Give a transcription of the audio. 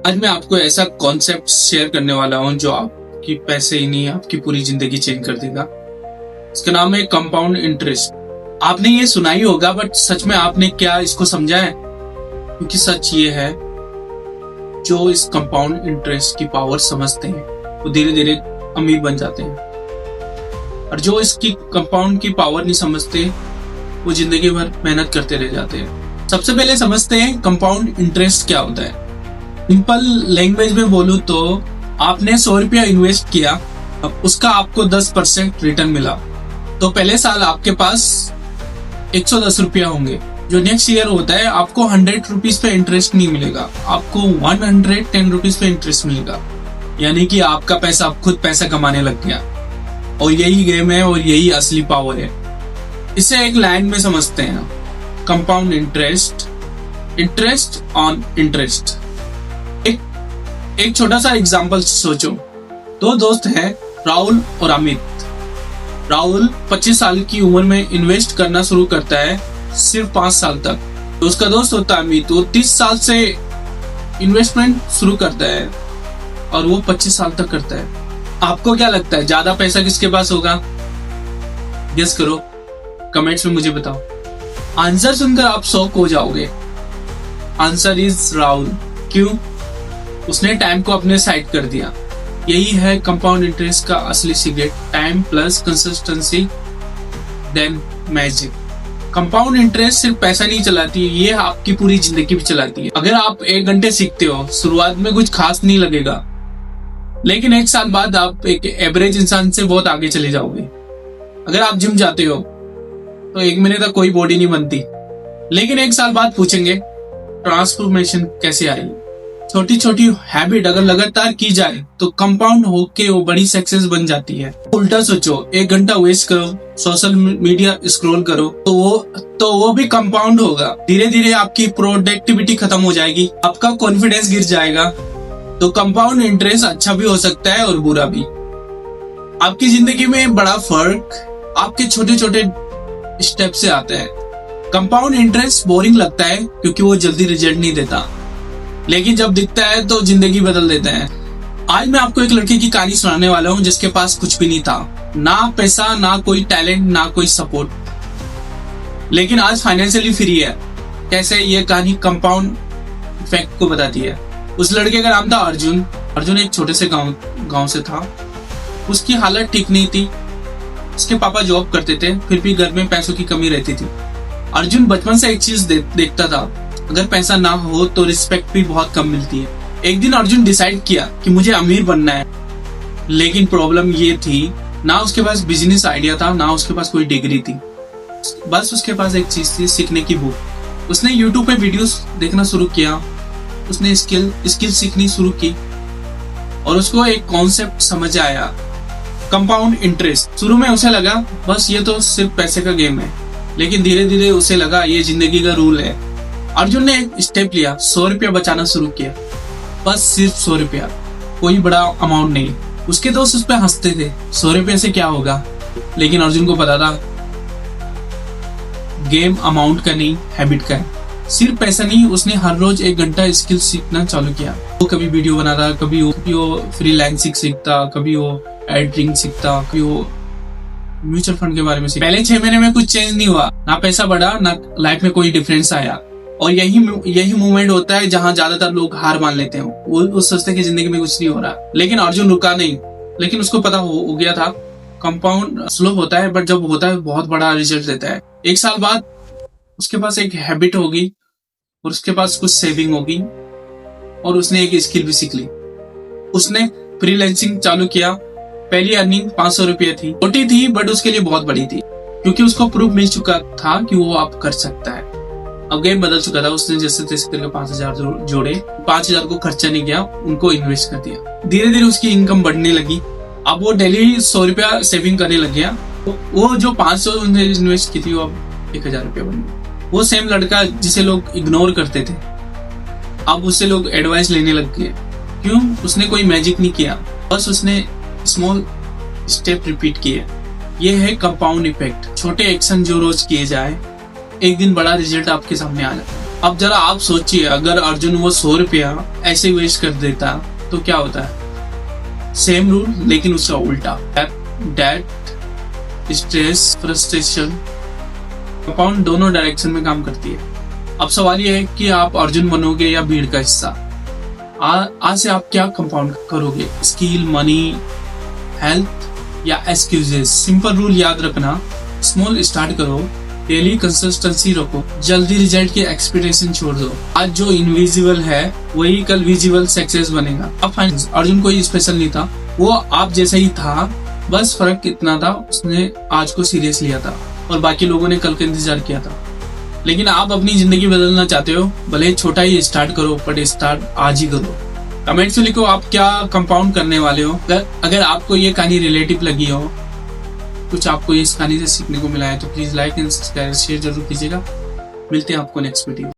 आज मैं आपको ऐसा कॉन्सेप्ट शेयर करने वाला हूं जो आपकी पैसे ही नहीं आपकी पूरी जिंदगी चेंज कर देगा। इसका नाम है कंपाउंड इंटरेस्ट। आपने ये सुना ही होगा बट सच में आपने क्या इसको समझा है? क्योंकि सच ये है, जो इस कंपाउंड इंटरेस्ट की पावर समझते हैं वो धीरे धीरे अमीर बन जाते हैं, और जो इसकी कंपाउंड की पावर नहीं समझते वो जिंदगी भर मेहनत करते रह जाते हैं। सबसे पहले समझते हैं कंपाउंड इंटरेस्ट क्या होता है। सिंपल लैंग्वेज में बोलूं तो आपने 100 रुपया इन्वेस्ट किया, अब उसका आपको 10% रिटर्न मिला, तो पहले साल आपके पास 110 रुपया होंगे। जो नेक्स्ट ईयर होता है आपको 100 रुपीज पे इंटरेस्ट नहीं मिलेगा, आपको 110 रुपीज पे इंटरेस्ट मिलेगा। यानी कि आपका पैसा, आप खुद पैसा कमाने लग गया। और यही गेम है और यही असली पावर है। इसे एक लाइन में समझते हैं, compound interest, interest on interest. एक छोटा सा एग्जांपल सोचो। दो दोस्त हैं, राहुल और अमित। राहुल 25 साल की उम्र में इन्वेस्ट करना शुरू करता है, सिर्फ 5 साल तक। तो उसका दोस्त होता है अमित, वो 30 साल से इन्वेस्टमेंट शुरू करता है और वो 25 साल तक करता है। आपको क्या लगता है ज्यादा पैसा किसके पास होगा? गेस करो, कमेंट्स में मुझे बताओ। आंसर सुनकर आप शॉक हो जाओगे। Answer is Rahul. क्यों? उसने टाइम को अपने साइड कर दिया। यही है कंपाउंड इंटरेस्ट का असली secret, time plus consistency then magic. Compound interest सिर्फ पैसा नहीं चलाती, ये आपकी पूरी जिंदगी भी चलाती है। अगर आप 1 घंटे सीखते हो, शुरुआत में कुछ खास नहीं लगेगा, लेकिन 1 साल बाद आप एक एवरेज इंसान से बहुत आगे चले जाओगे। अगर आप जिम जाते हो तो 1 महीने तक कोई बॉडी नहीं बनती, लेकिन 1 साल बाद पूछेंगे ट्रांसफॉर्मेशन कैसे आई। छोटी छोटी हैबिट अगर लगातार की जाए तो कंपाउंड होके वो बड़ी सक्सेस बन जाती है। उल्टा सोचो, 1 घंटा वेस्ट करो, सोशल मीडिया स्क्रॉल करो, तो वो भी कंपाउंड होगा। धीरे धीरे आपकी प्रोडक्टिविटी खत्म हो जाएगी, आपका कॉन्फिडेंस गिर जाएगा। तो कंपाउंड इंटरेस्ट अच्छा भी हो सकता है और बुरा भी। आपकी जिंदगी में बड़ा फर्क आपके छोटे छोटे स्टेप से आता है। कंपाउंड इंटरेस्ट बोरिंग लगता है क्योंकि वो जल्दी रिजल्ट नहीं देता, लेकिन जब दिखता है तो जिंदगी बदल देता है। आज मैं आपको एक लड़के की कहानी सुनाने वाला हूँ जिसके पास कुछ भी नहीं था, ना पैसा, ना कोई टैलेंट, ना कोई सपोर्ट, लेकिन आज फाइनेंशियली फ्री है। कैसे? ये कहानी कंपाउंड इफेक्ट को बताती है। उस लड़के का नाम था अर्जुन। अर्जुन एक छोटे से गांव से था। उसकी हालत ठीक नहीं थी। उसके पापा जॉब करते थे, फिर भी घर में पैसों की कमी रहती थी। अर्जुन बचपन से एक चीज देखता था, अगर पैसा ना हो तो रिस्पेक्ट भी बहुत कम मिलती है। एक दिन अर्जुन डिसाइड किया कि मुझे अमीर बनना है, लेकिन प्रॉब्लम ये थी, ना उसके पास बिजनेस आइडिया था, ना उसके पास कोई डिग्री थी। बस उसके पास एक चीज थी, सीखने की भूख। उसने यूट्यूब पे वीडियोस देखना शुरू किया, उसने स्किल सीखनी शुरू की और उसको एक कॉन्सेप्ट समझ आया, कंपाउंड इंटरेस्ट। शुरू में उसे लगा बस ये तो सिर्फ पैसे का गेम है, लेकिन धीरे धीरे उसे लगा ये जिंदगी का रूल है। अर्जुन ने एक स्टेप लिया, 100 रुपया बचाना शुरू किया। बस सिर्फ 100 रुपया, कोई बड़ा अमाउंट नहीं। उसके दोस्त उस पर हंसते थे, 100 रुपये से क्या होगा, लेकिन अर्जुन को पता था गेम अमाउंट का नहीं, हैबिट का है। सिर्फ पैसा नहीं, उसने हर रोज 1 घंटा स्किल सीखना चालू किया। वो कभी वीडियो बनाता, कभी वो फ्रीलांसिंग सीखता, कभी वो एडिटिंग सीखता, कभी वो म्यूचुअल फंड के बारे में सीखता। पहले 6 महीने में कुछ चेंज नहीं हुआ, ना पैसा बढ़ा, ना लाइफ में कोई डिफरेंस आया। और यही मूवमेंट होता है जहां ज्यादातर लोग हार मान लेते हैं। वो सोचते हैं कि जिंदगी में कुछ नहीं हो रहा, लेकिन अर्जुन रुका नहीं। लेकिन उसको पता हो गया था कंपाउंड स्लो होता है, बट जब होता है बहुत बड़ा रिजल्ट देता है। 1 साल बाद उसके पास एक हैबिट होगी और उसके पास कुछ सेविंग होगी और उसने एक स्किल भी सीख ली। उसने फ्रीलांसिंग चालू किया। पहली अर्निंग 500 रुपये थी, छोटी थी बट उसके लिए बहुत बड़ी थी, क्योंकि उसको प्रूफ मिल चुका था कि वो आप कर सकता है। अब गेम बदल चुका था। उसने जैसे तैसे करके 5000 जोड़े, 5000 को खर्चा नहीं किया, उनको इन्वेस्ट कर दिया। धीरे धीरे उसकी इनकम बढ़ने लगी। अब वो डेली 100 रुपया सेविंग करने लग गया। वो जो 500 इन्वेस्ट की थी वो अब 1000 रुपया बन गया। वो सेम लड़का जिसे लोग इग्नोर करते थे, अब उससे लोग एडवाइस लेने लग गए। क्यों? उसने कोई मैजिक नहीं किया, बस उसने स्मॉल स्टेप रिपीट किए। ये है कंपाउंड इफेक्ट। छोटे एक्शन जो रोज किए जाए, एक दिन बड़ा रिजल्ट आपके सामने आ जाता है। अब जरा आप सोचिए, अगर अर्जुन वो 100 रुपया ऐसे वेस्ट कर देता तो क्या होता है? सेम रूल लेकिन उसका उल्टा। डेट, स्ट्रेस, फ्रस्ट्रेशन, कंपाउंड दोनों डायरेक्शन में काम करती है। अब सवाल ये है कि आप अर्जुन बनोगे या भीड़ का हिस्सा। आज से आप क्या कंपाउंड करोगे? स्किल, मनी, हेल्थ या एक्सक्यूजेस? सिंपल रूल याद रखना, स्मॉल स्टार्ट करो, डेली कंसिस्टेंसी रखो, जल्दी रिजल्ट की एक्सपेक्टेशन छोड़ दो। आज जो इनविजिबल है वही कल विजिबल सक्सेस बनेगा। अब अर्जुन कोई स्पेशल नहीं था, वो आप जैसा ही था, बस फर्क इतना था उसने आज को सीरियस लिया था और बाकी लोगों ने कल का इंतजार किया था। लेकिन आप अपनी जिंदगी बदलना चाहते हो, भले छोटा ही स्टार्ट करो, बट स्टार्ट आज ही करो। कमेंट्स में लिखो आप क्या कंपाउंड करने वाले हो। अगर आपको ये कहानी रिलेटिव लगी हो, कुछ आपको इस कहानी से सीखने को मिला है, तो please like and subscribe share जरूर कीजिएगा। मिलते हैं आपको नेक्स्ट वीडियो।